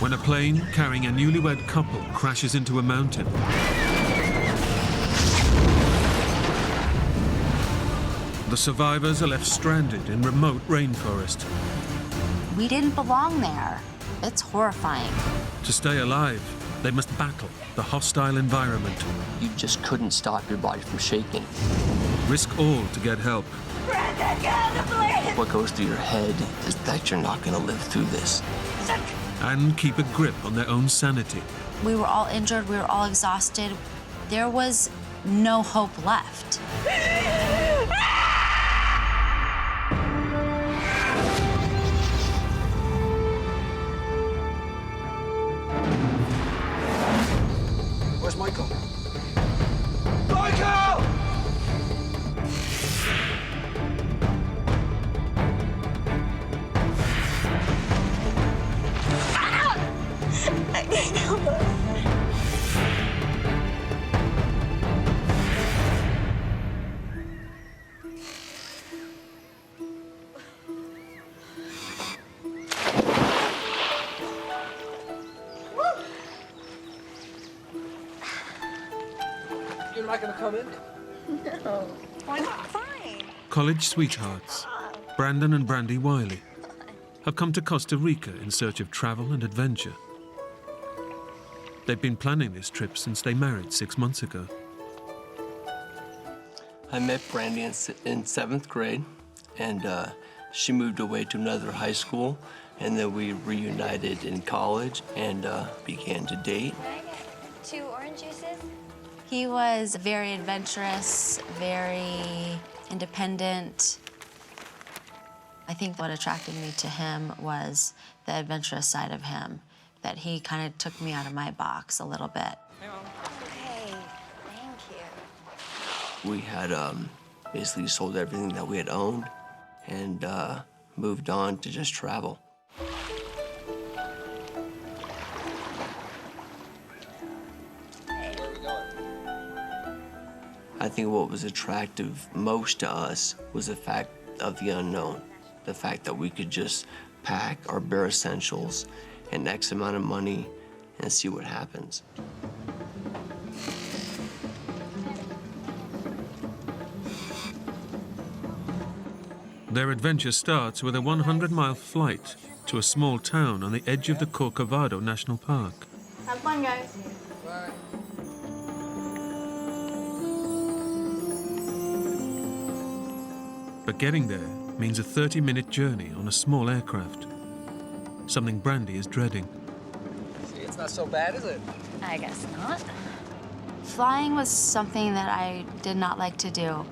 when a plane carrying a newlywed couple crashes into a mountain. The survivors are left stranded in remote rainforest. We didn't belong there. It's horrifying. To stay alive, they must battle the hostile environment. You just couldn't stop your body from shaking. Risk all to get help. Brandon, get out of the plane! What goes through your head is that you're not going to live through this. And keep a grip on their own sanity. We were all injured. We were all exhausted. There was no hope left. Where's Michael? Michael! I can't help it. You're not gonna come in? No. Why not? Fine. College sweethearts, Brandon and Brandy Wiley, have come to Costa Rica in search of travel and adventure. They've been planning this trip since they married 6 months ago. I met Brandy in 7th grade, and she moved away to another high school, and then we reunited in college and began to date. Can I get 2 orange juices? He was very adventurous, very independent. I think what attracted me to him was the adventurous side of him, that he kind of took me out of my box a little bit. Okay, thank you. We had basically sold everything that we had owned and moved on to just travel. Where are we going? I think what was attractive most to us was the fact of the unknown, the fact that we could just pack our bare essentials and X amount of money and see what happens. Their adventure starts with a 100-mile flight to a small town on the edge of the Corcovado National Park. Have fun, guys. Bye. But getting there means a 30-minute journey on a small aircraft, something Brandy is dreading. See, it's not so bad, is it? I guess not. Flying was something that I did not like to do.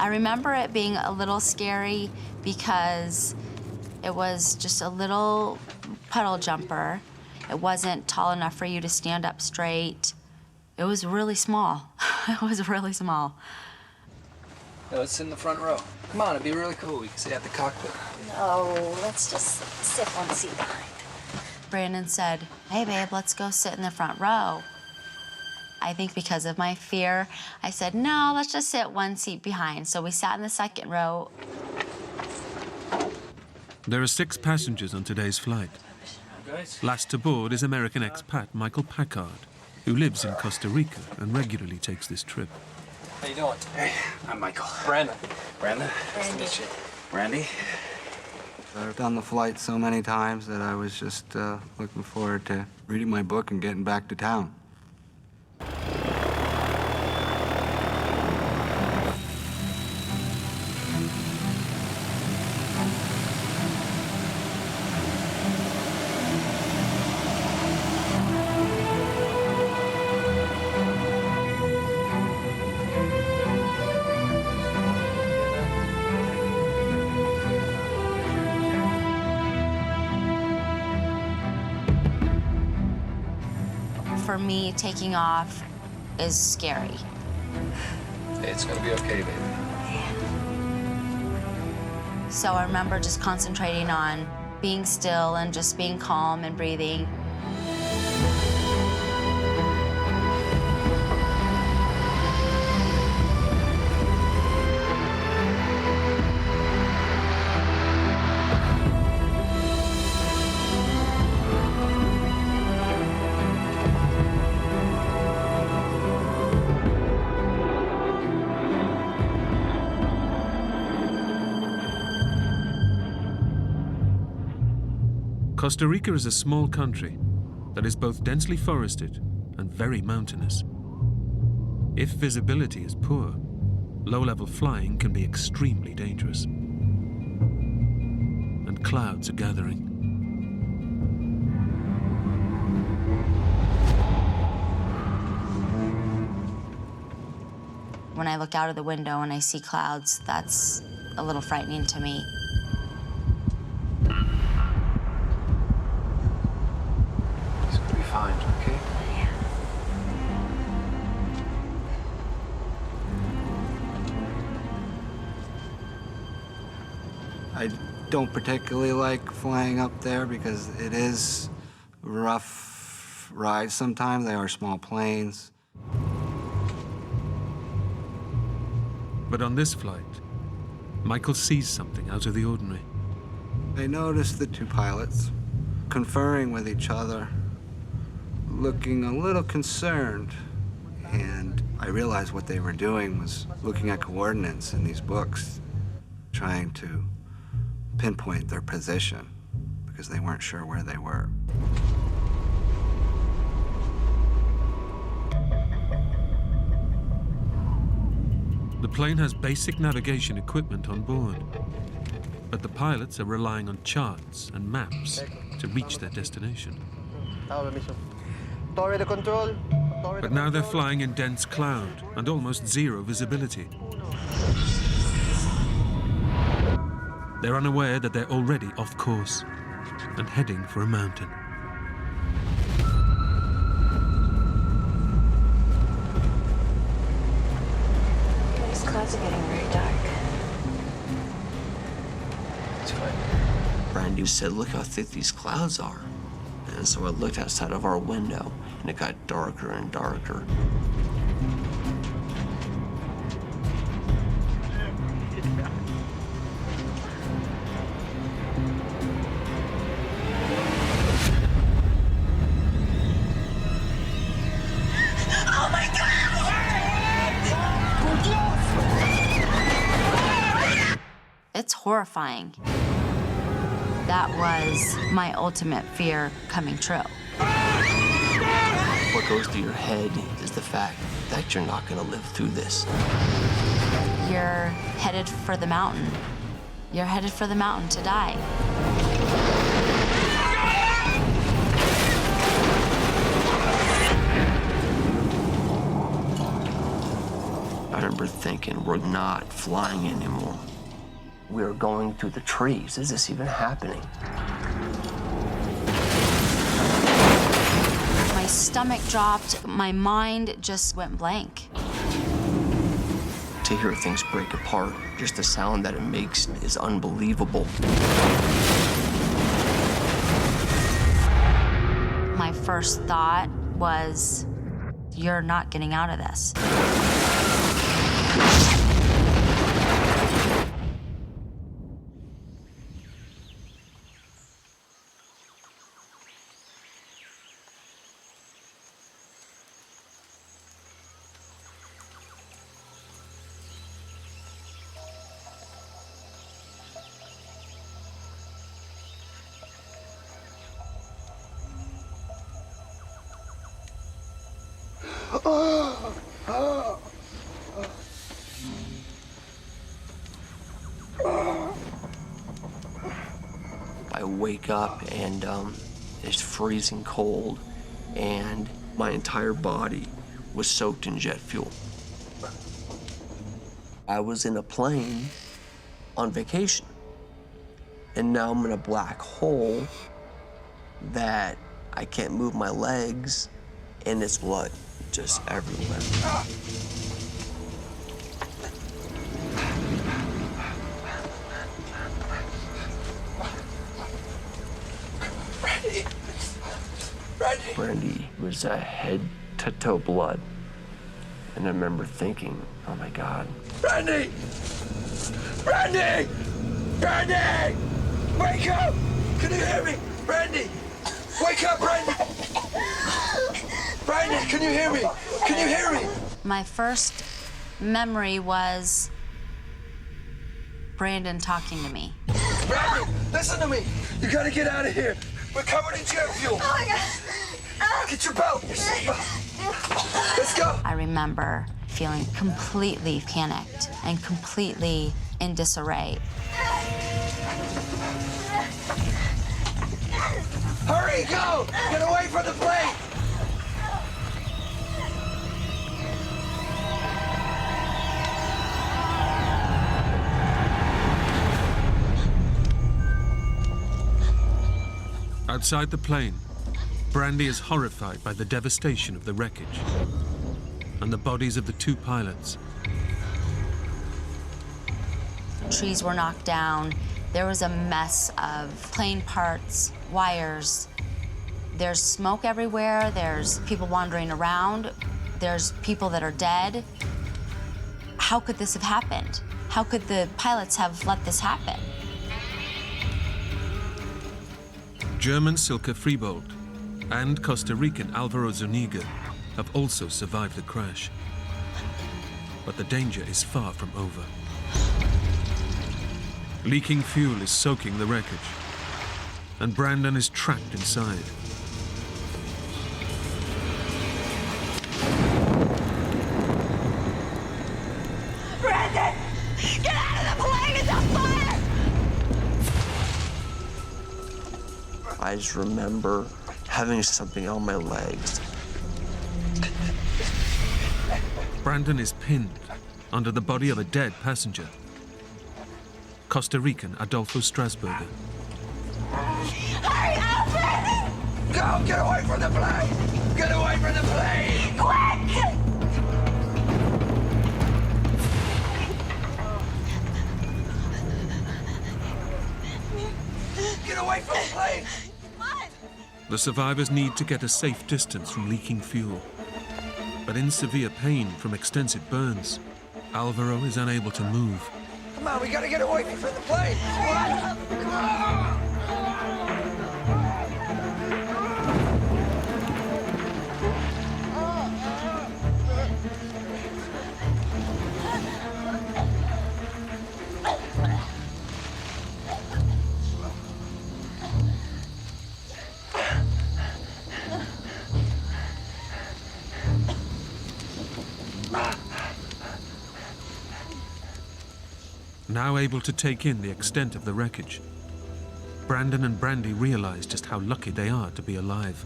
I remember it being a little scary because it was just a little puddle jumper. It wasn't tall enough for you to stand up straight. It was really small. It was really small. No, let's sit in the front row. Come on, it'd be really cool. We can sit at the cockpit. No, let's just sit one seat behind. Brandon said, "Hey, babe, let's go sit in the front row." I think because of my fear, I said, "No, let's just sit one seat behind." So we sat in the second row. There are 6 passengers on today's flight. Guys? Last to board is American expat Michael Packard, who lives in Costa Rica and regularly takes this trip. How you doing? Hey, I'm Michael. Brandon. Brandon? Nice to meet you. Brandy? I've done the flight so many times that I was just looking forward to reading my book and getting back to town. For me, taking off is scary. Hey, it's gonna be okay, baby. So I remember just concentrating on being still and just being calm and breathing. Costa Rica is a small country that is both densely forested and very mountainous. If visibility is poor, low-level flying can be extremely dangerous. And clouds are gathering. When I look out of the window and I see clouds, that's a little frightening to me. It's gonna be fine, okay? I don't particularly like flying up there because it is a rough ride sometimes. They are small planes. But on this flight, Michael sees something out of the ordinary. I noticed the two pilots conferring with each other, looking a little concerned. And I realized what they were doing was looking at coordinates in these books, trying to pinpoint their position because they weren't sure where they were. The plane has basic navigation equipment on board, but the pilots are relying on charts and maps to reach their destination. But now they're flying in dense cloud and almost zero visibility. They're unaware that they're already off course and heading for a mountain. These clouds are getting very dark. It's fine. Brandy said, look how thick these clouds are. And so I looked outside of our window, and it got darker and darker. Oh my God! It's horrifying. That was my ultimate fear coming true. What goes through your head is the fact that you're not gonna live through this. You're headed for the mountain. You're headed for the mountain to die. I remember thinking, we're not flying anymore. We're going through the trees. Is this even happening? My stomach dropped. My mind just went blank. To hear things break apart, just the sound that it makes is unbelievable. My first thought was, you're not getting out of this. I wake up and it's freezing cold, and my entire body was soaked in jet fuel. I was in a plane on vacation, and now I'm in a black hole that I can't move my legs, and it's blood just everywhere. Brandy was head to toe blood. And I remember thinking, oh my God. Brandy! Brandy! Brandy! Wake up! Can you hear me? Brandy! Wake up, Brandy! Brandy, can you hear me? Can you hear me? My first memory was Brandon talking to me. Brandy, listen to me. You gotta get out of here. We're covered in jet fuel. Oh my God. Get your belt. Let's go. I remember feeling completely panicked and completely in disarray. Hurry, go! Get away from the plane! Outside the plane, Brandy is horrified by the devastation of the wreckage and the bodies of the 2 pilots. Trees were knocked down. There was a mess of plane parts, wires. There's smoke everywhere. There's people wandering around. There's people that are dead. How could this have happened? How could the pilots have let this happen? German Silke Freebold and Costa Rican Alvaro Zuniga have also survived the crash. But the danger is far from over. Leaking fuel is soaking the wreckage, and Brandon is trapped inside. Brandon! Get out of the plane! It's on fire! I just remember having something on my legs. Brandon is pinned under the body of a dead passenger, Costa Rican Adolfo Strasburger. Hurry up, Brandon! Go! Get away from the plane! Get away from the plane! Quick! Get away from the plane! The survivors need to get a safe distance from leaking fuel. But in severe pain from extensive burns, Alvaro is unable to move. Come on, we gotta get away from the plane! Now able to take in the extent of the wreckage, Brandon and Brandy realize just how lucky they are to be alive.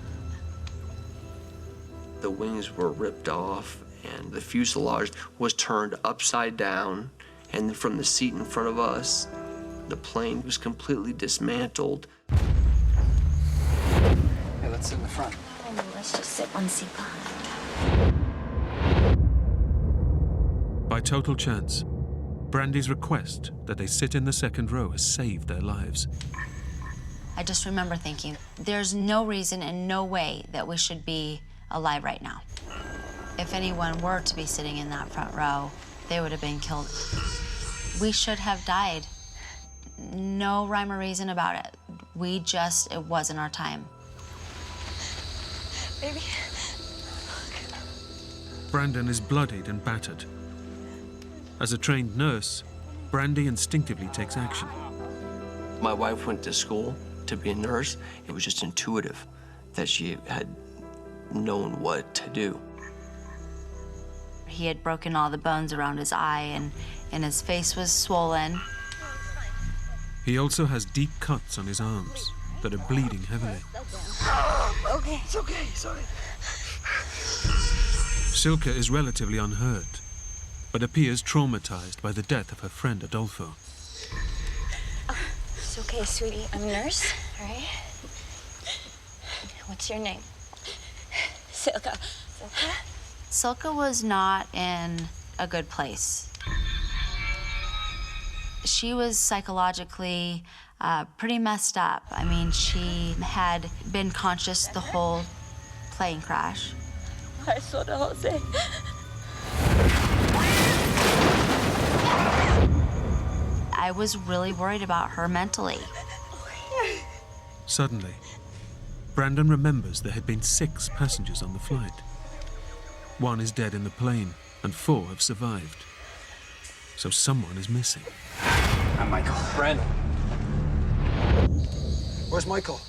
The wings were ripped off, and the fuselage was turned upside down, and from the seat in front of us, the plane was completely dismantled. Hey, let's sit in the front. Oh, let's just sit one seat behind. By total chance, Brandy's request that they sit in the second row has saved their lives. I just remember thinking, there's no reason and no way that we should be alive right now. If anyone were to be sitting in that front row, they would have been killed. We should have died. No rhyme or reason about it. It wasn't our time. Baby. Brandon is bloodied and battered. As a trained nurse, Brandy instinctively takes action. My wife went to school to be a nurse. It was just intuitive that she had known what to do. He had broken all the bones around his eye and his face was swollen. He also has deep cuts on his arms that are bleeding heavily. Okay. It's okay. Sorry. Silke is relatively unhurt, but appears traumatized by the death of her friend Adolfo. It's okay, sweetie. I'm a nurse, all right? What's your name? Silke. Silke was not in a good place. She was psychologically pretty messed up. I mean, she had been conscious the whole plane crash. I saw the whole thing. I was really worried about her mentally. Suddenly, Brandon remembers there had been 6 passengers on the flight. 1 is dead in the plane, and 4 have survived. So someone is missing. I'm Michael. Brandon. Where's Michael?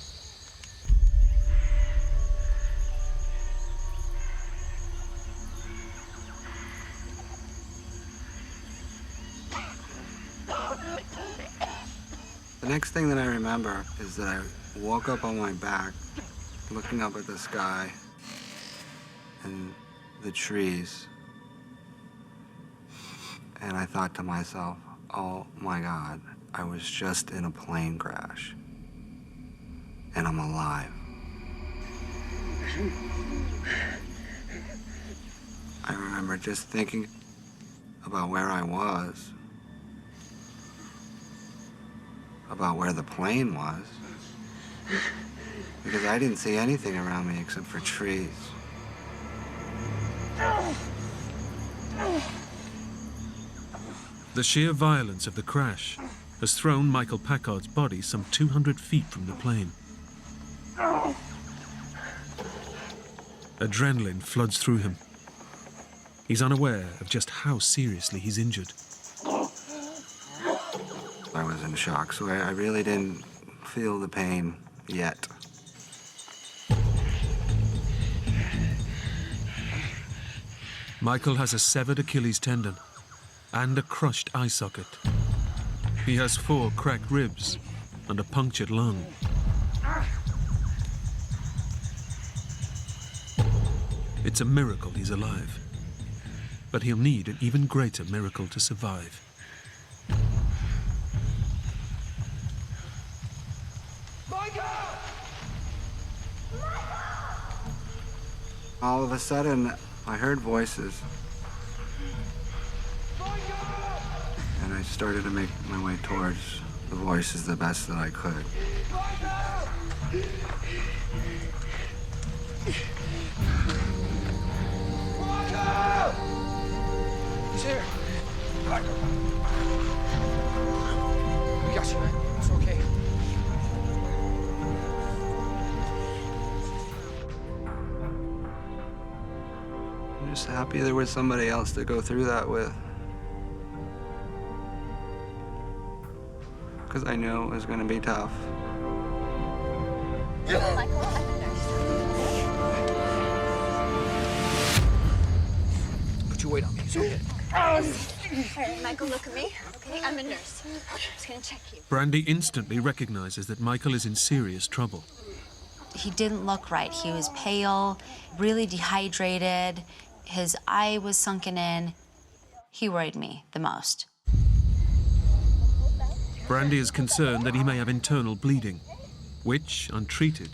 next thing that I remember is that I woke up on my back, looking up at the sky and the trees. And I thought to myself, oh my God, I was just in a plane crash. And I'm alive. I remember just thinking about where I was, about where the plane was, because I didn't see anything around me except for trees. The sheer violence of the crash has thrown Michael Packard's body some 200 feet from the plane. Adrenaline floods through him. He's unaware of just how seriously he's injured. I was in shock, so I really didn't feel the pain yet. Michael has a severed Achilles tendon and a crushed eye socket. He has 4 cracked ribs and a punctured lung. It's a miracle he's alive, but he'll need an even greater miracle to survive. All of a sudden, I heard voices. And I started to make my way towards the voices the best that I could. He's here. We got you, man. It's okay. I'm just happy there was somebody else to go through that with. Because I knew it was going to be tough. Michael, I'm a nurse. Put your weight on me. It's okay. All right, Michael, look at me. Okay, I'm a nurse. I'm just gonna check you. Brandy instantly recognizes that Michael is in serious trouble. He didn't look right. He was pale, really dehydrated. His eye was sunken in. He worried me the most. Brandy is concerned that he may have internal bleeding, which, untreated,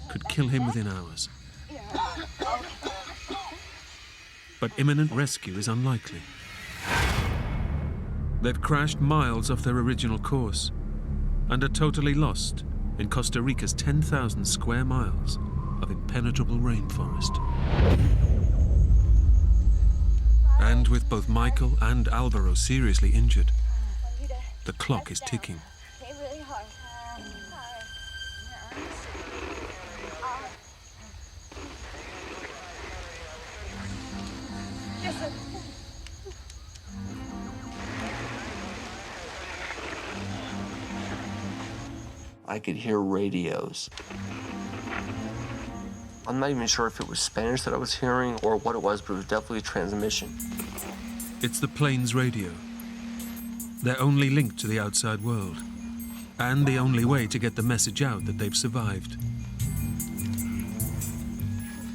could kill him within hours. But imminent rescue is unlikely. They've crashed miles off their original course and are totally lost in Costa Rica's 10,000 square miles of impenetrable rainforest. And with both Michael and Alvaro seriously injured, the clock is ticking. Okay, really hard. I could hear radios. I'm not even sure if it was Spanish that I was hearing or what it was, but it was definitely a transmission. It's the plane's radio. Their only link to the outside world, and the only way to get the message out that they've survived.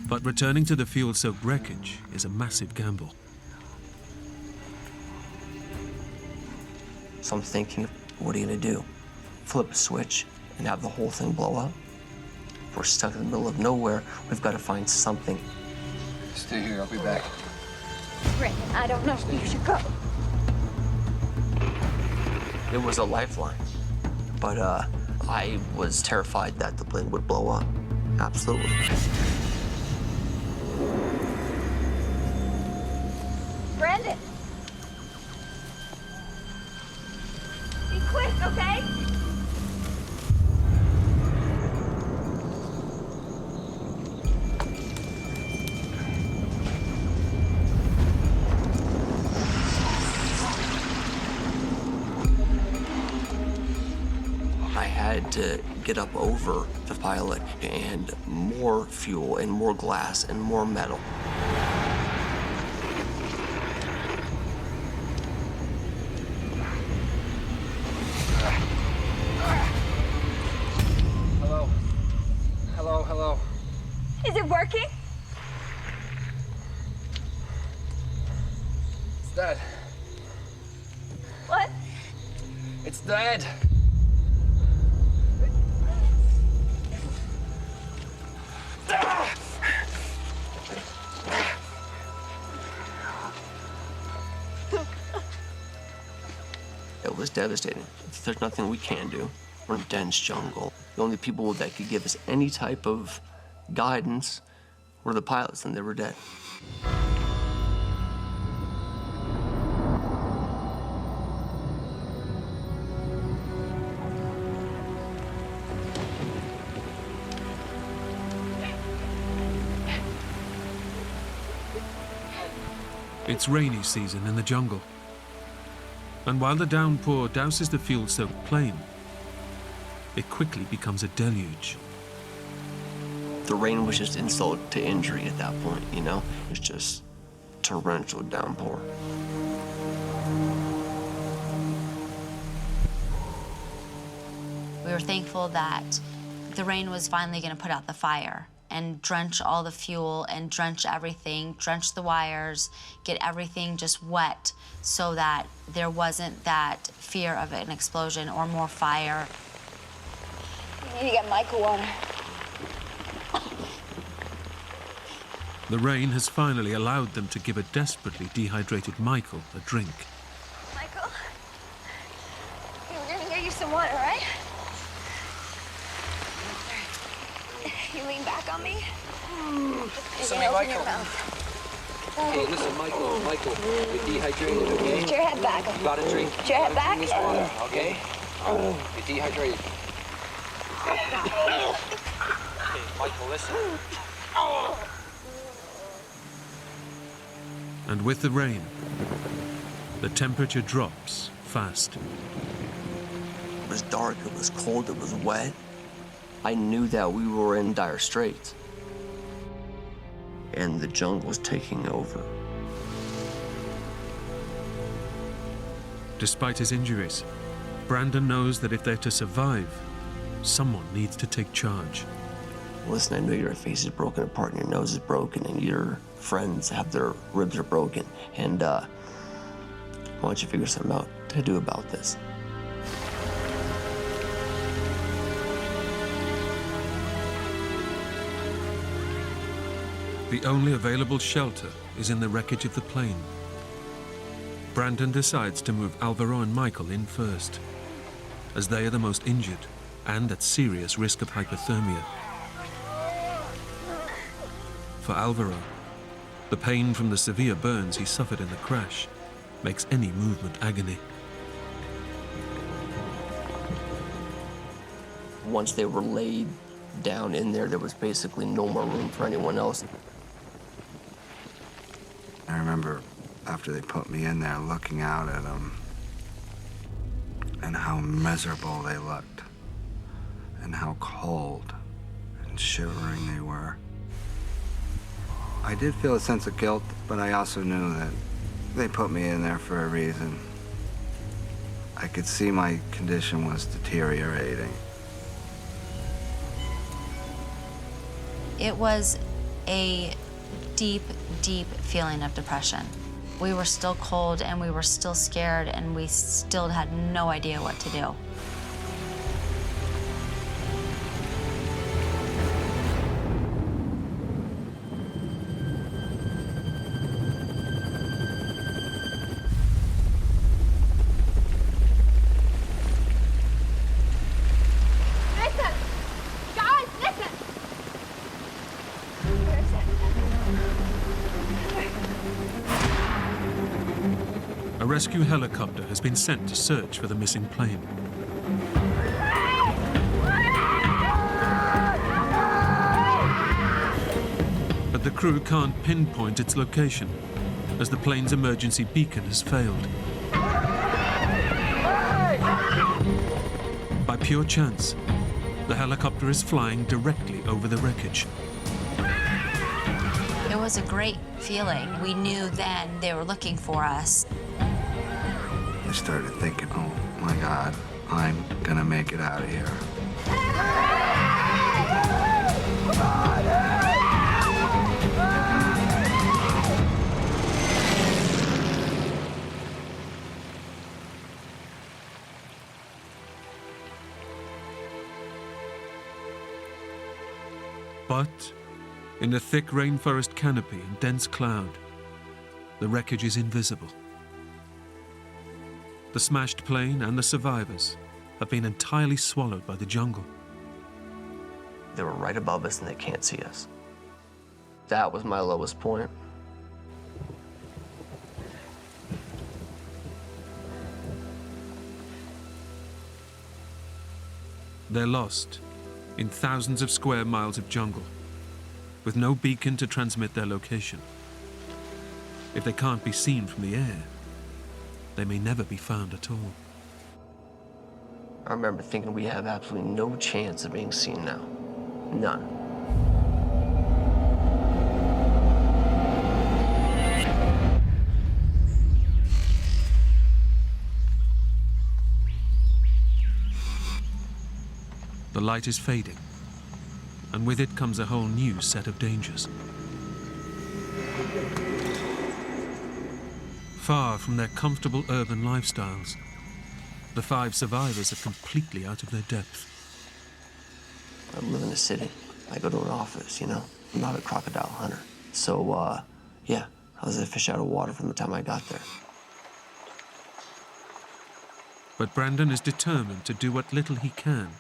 But returning to the fuel-soaked wreckage is a massive gamble. So I'm thinking, what are you gonna do? Flip a switch and have the whole thing blow up? We're stuck in the middle of nowhere. We've got to find something. Stay here. I'll be back. Brandon, I don't know. You should go. It was a lifeline, but I was terrified that the plane would blow up. Absolutely. Brandon! Be quick, okay? I had to get up over the pilot and more fuel and more glass and more metal. dead. What? It's dead. It was devastating. There's nothing we can do. We're in dense jungle. The only people that could give us any type of guidance were the pilots, and they were dead. It's rainy season in the jungle. And while the downpour douses the fuel-soaked plane, it quickly becomes a deluge. The rain was just insult to injury at that point, you know? It was just torrential downpour. We were thankful that the rain was finally going to put out the fire and drench all the fuel and drench everything, drench the wires, get everything just wet so that there wasn't that fear of an explosion or more fire. You need to get Michael water. The rain has finally allowed them to give a desperately dehydrated Michael a drink. Michael? Okay, we're gonna get you some water, right? You lean back on me. Listen, Open Michael. your mouth. Hey, listen, Michael, you're dehydrated, okay? Put your head back. You gotta drink. Put your head back. This water, okay? You're dehydrated. Okay, Michael, listen. And with the rain, the temperature drops fast. It was dark, it was cold, it was wet. I knew that we were in dire straits. And the jungle was taking over. Despite his injuries, Brandon knows that if they're to survive, someone needs to take charge. Listen, I know your face is broken apart and your nose is broken and your friends have their ribs are broken. And why don't you figure something out to do about this? The only available shelter is in the wreckage of the plane. Brandon decides to move Alvaro and Michael in first, as they are the most injured and at serious risk of hypothermia. For Alvaro, the pain from the severe burns he suffered in the crash makes any movement agony. Once they were laid down in there, there was basically no more room for anyone else. I remember after they put me in there looking out at them and how miserable they looked and how cold and shivering they were. I did feel a sense of guilt, but I also knew that they put me in there for a reason. I could see my condition was deteriorating. It was a deep, deep feeling of depression. We were still cold and we were still scared and we still had no idea what to do. Listen! Guys, listen! Where is it? A rescue helicopter has been sent to search for the missing plane. But the crew can't pinpoint its location, as the plane's emergency beacon has failed. By pure chance, the helicopter is flying directly over the wreckage. It was a great feeling. We knew then they were looking for us. I started thinking, oh my God, I'm gonna make it out of here. But in the thick rainforest canopy and dense cloud, the wreckage is invisible. The smashed plane and the survivors have been entirely swallowed by the jungle. They were right above us and they can't see us. That was my lowest point. They're lost in thousands of square miles of jungle, with no beacon to transmit their location. If they can't be seen from the air, they may never be found at all. I remember thinking we have absolutely no chance of being seen now. None. The light is fading, and with it comes a whole new set of dangers. Far from their comfortable urban lifestyles, the 5 survivors are completely out of their depth. I live in the city. I go to an office, you know? I'm not a crocodile hunter. So, yeah, I was a fish out of water from the time I got there. But Brandon is determined to do what little he can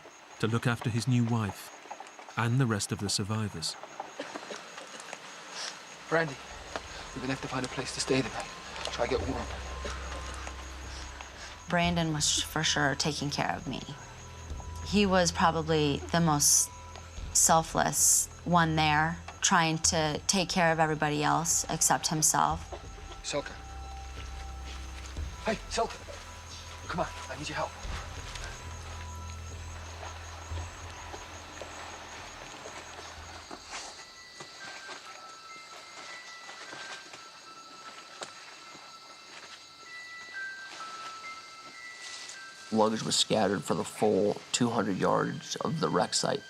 to look after his new wife and the rest of the survivors. Brandy, we're gonna have to find a place to stay tonight. Try to get warm. Brandon was for sure taking care of me. He was probably the most selfless one there, trying to take care of everybody else except himself. Silka. Hey, Silka. Come on, I need your help. Luggage was scattered for the full 200 yards of the wreck site.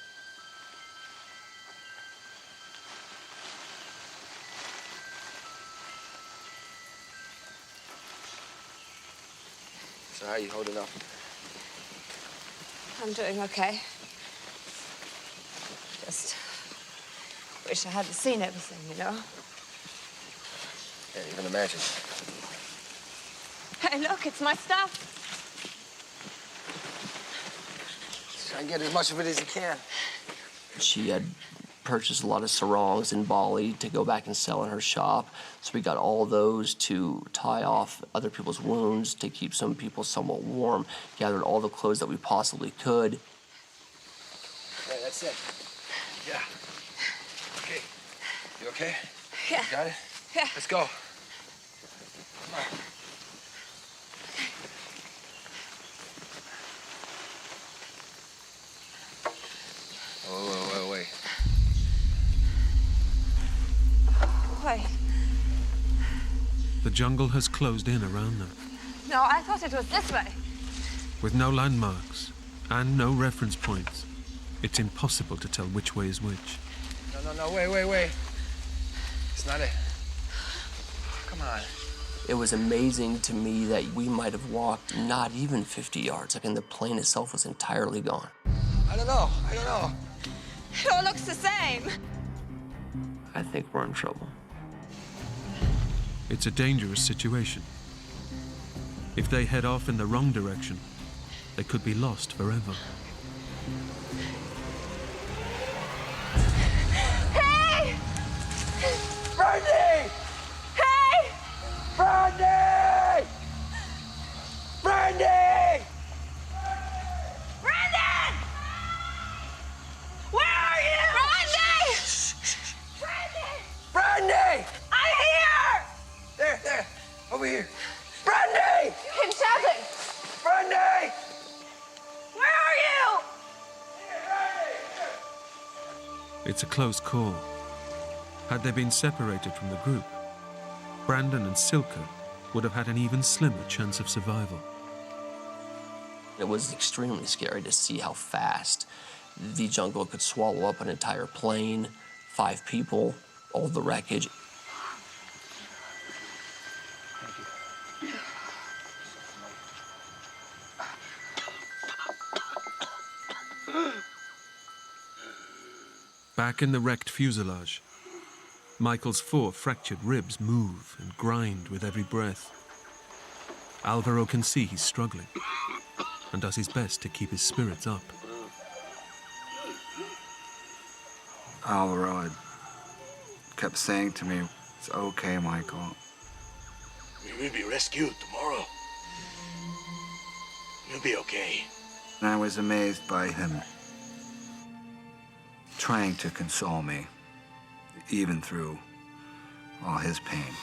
So how are you holding up? I'm doing okay. Just wish I hadn't seen everything, you know? Can't even imagine. Hey, look, it's my stuff. Try and get as much of it as you can. She had purchased a lot of sarongs in Bali to go back and sell in her shop. So we got all those to tie off other people's wounds, to keep some people somewhat warm. Gathered all the clothes that we possibly could. Yeah, that's it. Yeah. Okay. You okay? Yeah. You got it? Yeah. Let's go. Come on. Wait. Wait. The jungle has closed in around them. No, I thought it was this way. With no landmarks and no reference points, it's impossible to tell which way is which. No, wait. It's not it. Come on. It was amazing to me that we might have walked not even 50 yards. Like, and the plane itself was entirely gone. I don't know. It all looks the same. I think we're in trouble. It's a dangerous situation. If they head off in the wrong direction, they could be lost forever. Hey! Brandy! Hey! Brandy! Brandy! Brandon! Where are you? Brandy! Brandon! Brandy! I'm here! There. Over here. Brandy! You keep shouting. Brandy! Where are you? It's a close call. Had they been separated from the group, Brandon and Silka would have had an even slimmer chance of survival. It was extremely scary to see how fast the jungle could swallow up an entire plane, 5 people, all the wreckage. Back in the wrecked fuselage, Michael's 4 fractured ribs move and grind with every breath. Alvaro can see he's struggling and does his best to keep his spirits up. Alvaro had kept saying to me, "It's okay, Michael." We will be rescued tomorrow. You'll be okay. And I was amazed by him trying to console me, even through all his pain.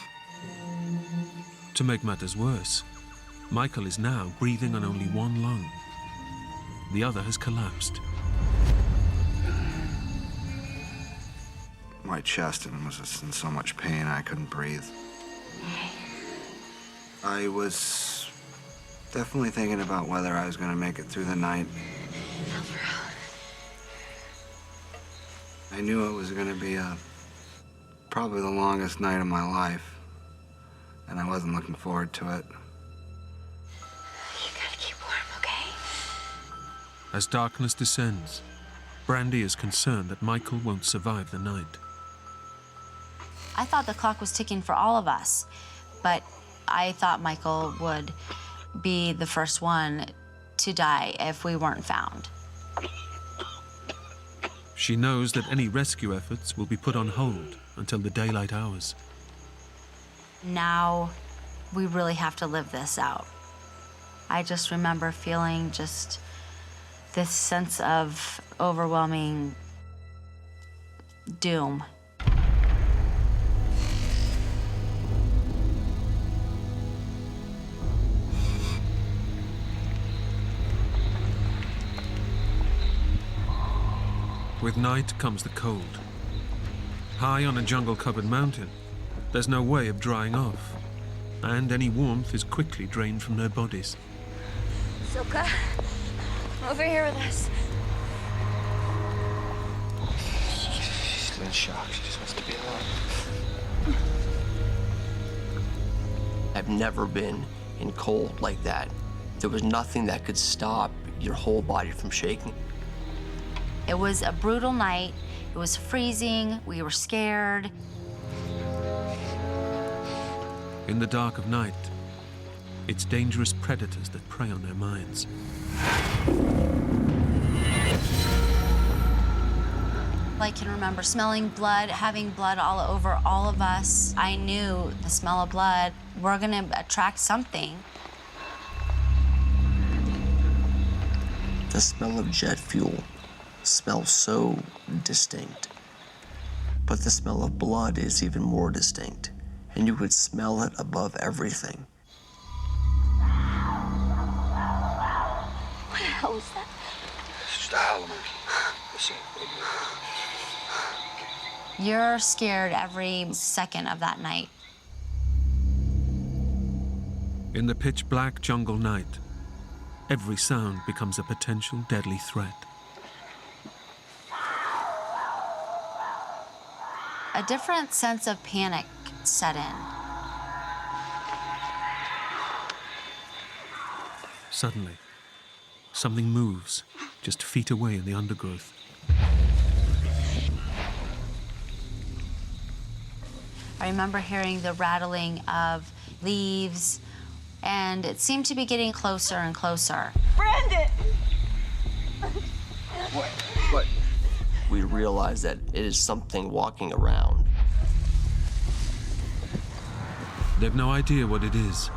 To make matters worse, Michael is now breathing on only one lung. The other has collapsed. My chest was just in so much pain I couldn't breathe. I was definitely thinking about whether I was going to make it through the night. I knew it was going to be probably the longest night of my life, and I wasn't looking forward to it. You gotta keep warm, okay? As darkness descends, Brandy is concerned that Michael won't survive the night. I thought the clock was ticking for all of us, but I thought Michael would be the first one to die if we weren't found. She knows that any rescue efforts will be put on hold until the daylight hours. Now we really have to live this out. I just remember feeling just this sense of overwhelming doom. With night comes the cold. High on a jungle-covered mountain, there's no way of drying off, and any warmth is quickly drained from their bodies. Silka, over here with us. She's in shock. She just wants to be alone. I've never been in cold like that. There was nothing that could stop your whole body from shaking. It was a brutal night. It was freezing. We were scared. In the dark of night, it's dangerous predators that prey on their minds. I can remember smelling blood, having blood all over all of us. I knew the smell of blood, we're gonna attract something. The smell of jet fuel smells so distinct. But the smell of blood is even more distinct, and you would smell it above everything. What the hell was that? It's just a howl monkey. Listen. You're scared every second of that night. In the pitch-black jungle night, every sound becomes a potential deadly threat. A different sense of panic set in. Suddenly, something moves just feet away in the undergrowth. I remember hearing the rattling of leaves, and it seemed to be getting closer and closer. Brandon! What? We realize that it is something walking around. They've no idea what it is,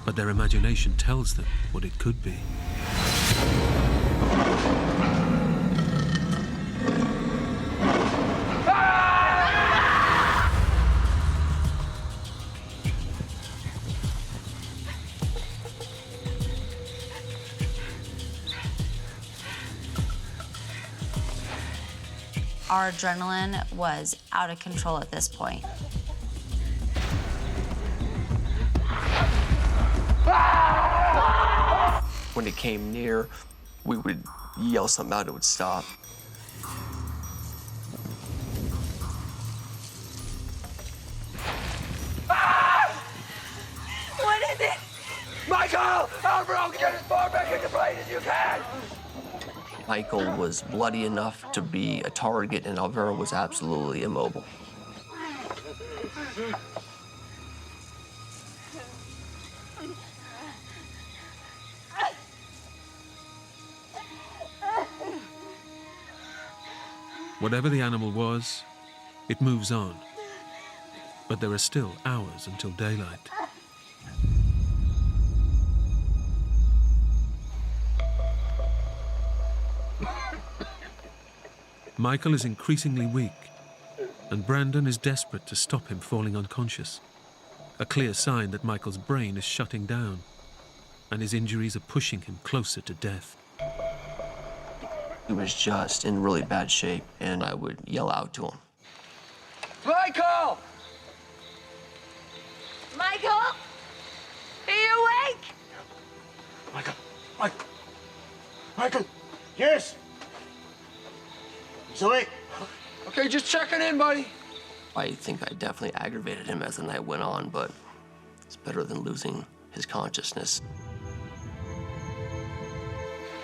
but their imagination tells them what it could be. Our adrenaline was out of control at this point. When it came near, we would yell something out, it would stop. What is it? Michael! Alvaro, get as far back in the plane as you can! Michael was bloody enough to be a target, and Alvaro was absolutely immobile. Whatever the animal was, it moves on. But there are still hours until daylight. Michael is increasingly weak, and Brandon is desperate to stop him falling unconscious. A clear sign that Michael's brain is shutting down, and his injuries are pushing him closer to death. He was just in really bad shape, and I would yell out to him. Michael! Michael? Are you awake? Michael! Yes! He's awake. Okay, just checking in, buddy. I think I definitely aggravated him as the night went on, but it's better than losing his consciousness.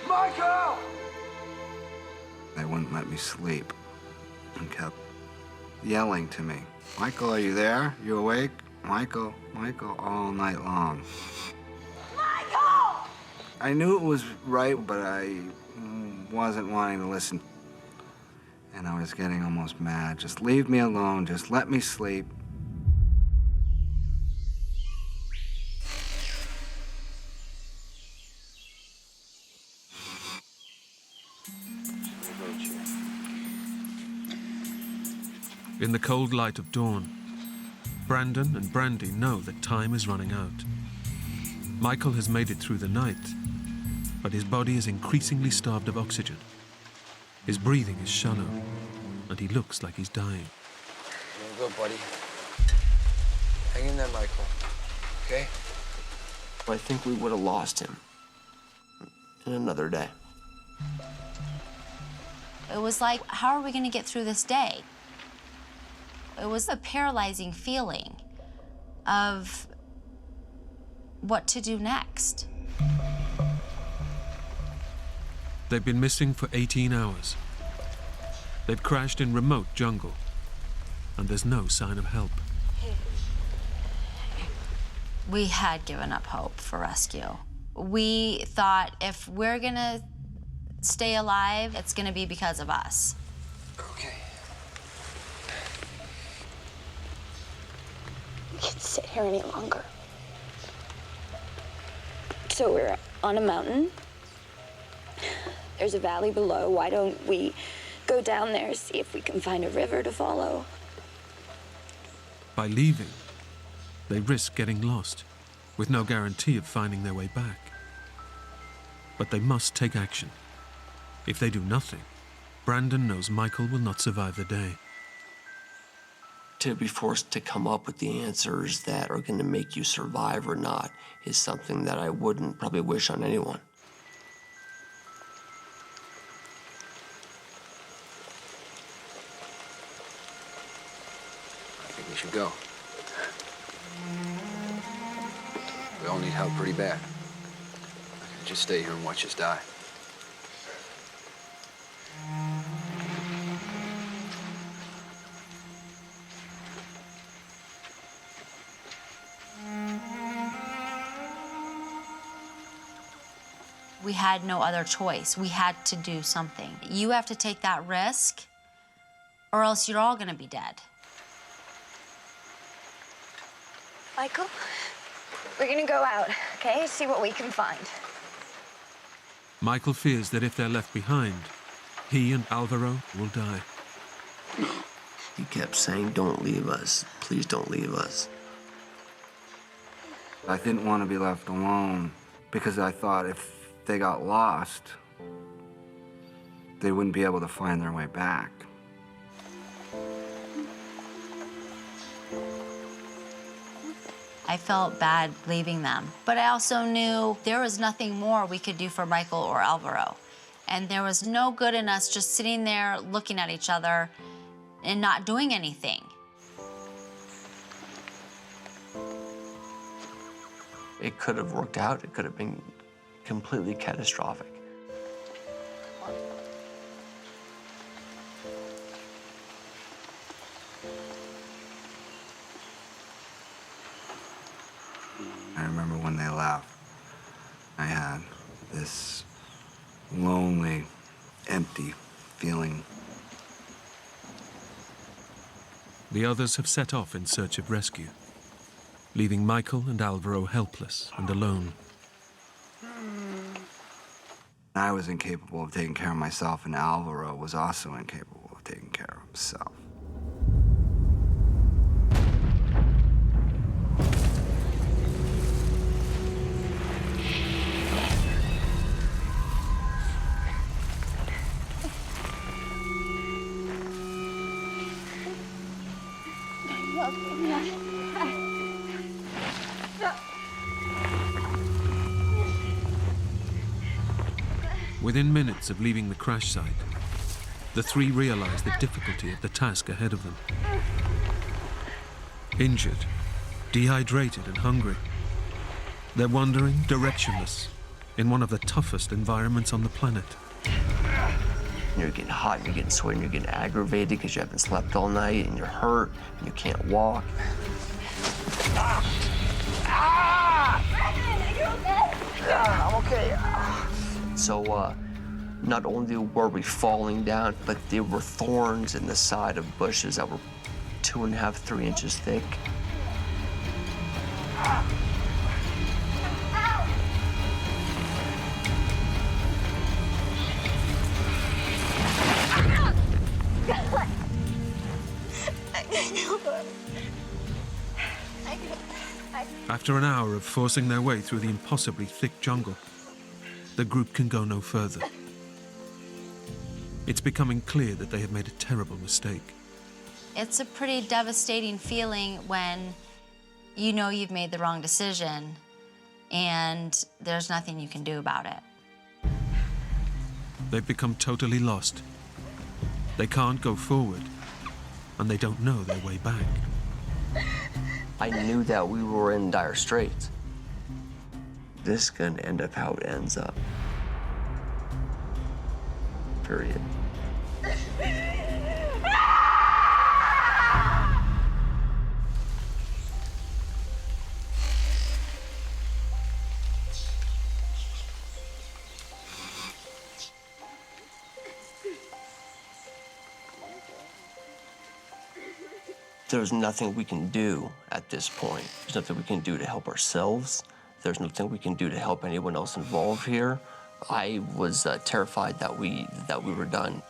Michael! They wouldn't let me sleep and kept yelling to me. Michael, are you there? You awake? Michael, Michael, all night long. Michael! I knew it was right, but I wasn't wanting to listen. And I was getting almost mad. Just leave me alone. Just let me sleep. In the cold light of dawn, Brandon and Brandy know that time is running out. Michael has made it through the night, but his body is increasingly starved of oxygen. His breathing is shallow, and he looks like he's dying. You're good, buddy. Hang in there, Michael. Okay? I think we would have lost him in another day. It was like, how are we going to get through this day? It was a paralyzing feeling of what to do next. They've been missing for 18 hours. They've crashed in remote jungle, and there's no sign of help. We had given up hope for rescue. We thought if we're gonna stay alive, it's gonna be because of us. Okay. We can't sit here any longer. So we're on a mountain. There's a valley below. Why don't we go down there, see if we can find a river to follow? By leaving, they risk getting lost, with no guarantee of finding their way back. But they must take action. If they do nothing, Brandon knows Michael will not survive the day. To be forced to come up with the answers that are going to make you survive or not is something that I wouldn't probably wish on anyone. I think we should go. We all need help pretty bad. I can just stay here and watch us die. We had no other choice. We had to do something. You have to take that risk, or else you're all gonna be dead. Michael, we're gonna go out, okay? See what we can find. Michael fears that if they're left behind, he and Alvaro will die. He kept saying, "Don't leave us. Please don't leave us." I didn't want to be left alone because I thought if they got lost, they wouldn't be able to find their way back. I felt bad leaving them, but I also knew there was nothing more we could do for Michael or Alvaro. And there was no good in us just sitting there looking at each other and not doing anything. It could have worked out. It could have been completely catastrophic. I remember when they left, I had this lonely, empty feeling. The others have set off in search of rescue, leaving Michael and Alvaro helpless and alone. I was incapable of taking care of myself, and Alvaro was also incapable of taking care of himself. Within minutes of leaving the crash site, the three realize the difficulty of the task ahead of them. Injured, dehydrated and hungry, they're wandering directionless in one of the toughest environments on the planet. You're getting hot, you're getting sweaty, you're getting aggravated because you haven't slept all night, and you're hurt, and you can't walk. I'm okay. So, not only were we falling down, but there were thorns in the side of bushes that were 2.5, 3 inches thick. After an hour of forcing their way through the impossibly thick jungle, the group can go no further. It's becoming clear that they have made a terrible mistake. It's a pretty devastating feeling when you know you've made the wrong decision and there's nothing you can do about it. They've become totally lost. They can't go forward, and they don't know their way back. I knew that we were in dire straits. This is gonna end up how it ends up. Period. There's nothing we can do at this point. There's nothing we can do to help ourselves. There's nothing we can do to help anyone else involved here. I was terrified that we were done.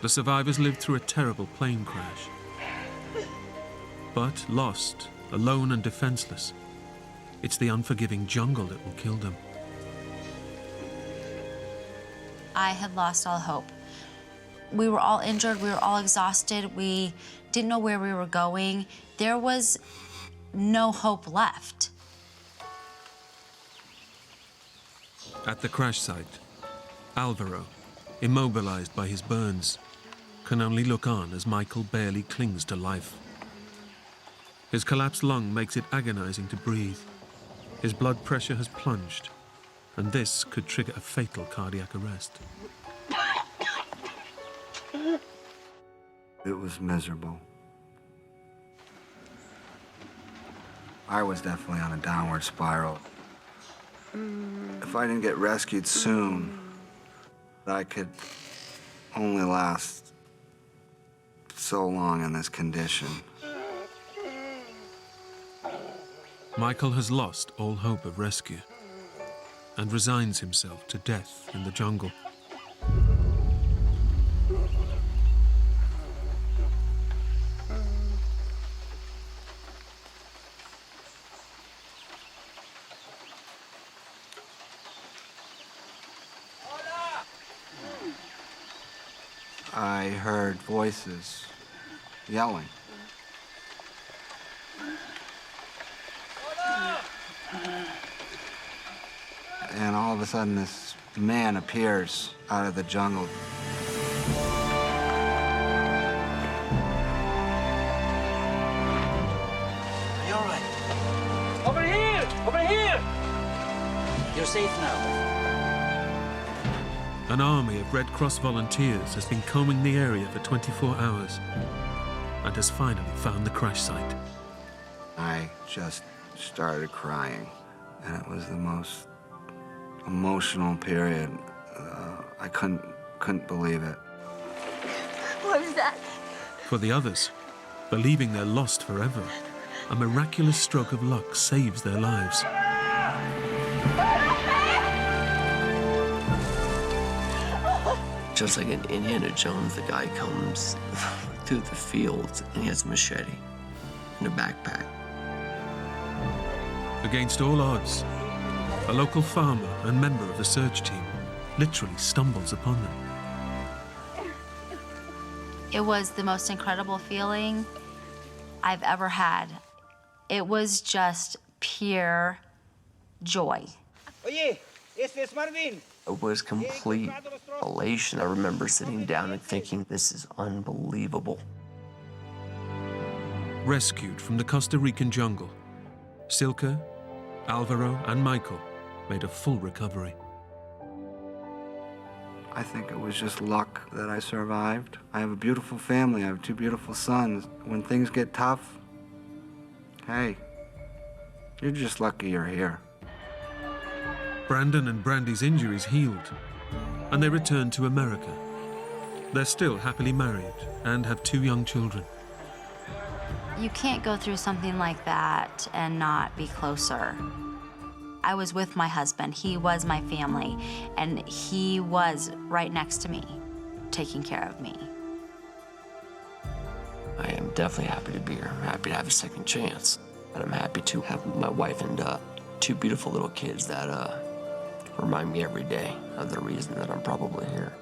The survivors lived through a terrible plane crash. But lost, alone and defenseless, it's the unforgiving jungle that will kill them. I had lost all hope. We were all injured, we were all exhausted, we didn't know where we were going. There was no hope left. At the crash site, Alvaro, immobilized by his burns, can only look on as Michael barely clings to life. His collapsed lung makes it agonizing to breathe. His blood pressure has plunged, and this could trigger a fatal cardiac arrest. It was miserable. I was definitely on a downward spiral. If I didn't get rescued soon, I could only last so long in this condition. Michael has lost all hope of rescue and resigns himself to death in the jungle. I heard voices yelling. And all of a sudden, this man appears out of the jungle. Are you all right? Over here! Over here! You're safe now. An army of Red Cross volunteers has been combing the area for 24 hours. and has finally found the crash site. I just started crying, and it was the most emotional period. I couldn't believe it. What was that? For the others, believing they're lost forever, a miraculous stroke of luck saves their lives. Just like in Indiana Jones, the guy comes through the fields and he has a machete and a backpack. Against all odds, a local farmer and member of the search team literally stumbles upon them. It was the most incredible feeling I've ever had. It was just pure joy. Oye, este es Marvin. It was complete elation. I remember sitting down and thinking, this is unbelievable. Rescued from the Costa Rican jungle, Silke, Alvaro, and Michael made a full recovery. I think it was just luck that I survived. I have a beautiful family. I have 2 beautiful sons. When things get tough, hey, you're just lucky you're here. Brandon and Brandy's injuries healed, and they returned to America. They're still happily married and have 2 young children. You can't go through something like that and not be closer. I was with my husband. He was my family, and he was right next to me, taking care of me. I am definitely happy to be here. I'm happy to have a second chance. And I'm happy to have my wife and 2 beautiful little kids that remind me every day of the reason that I'm probably here.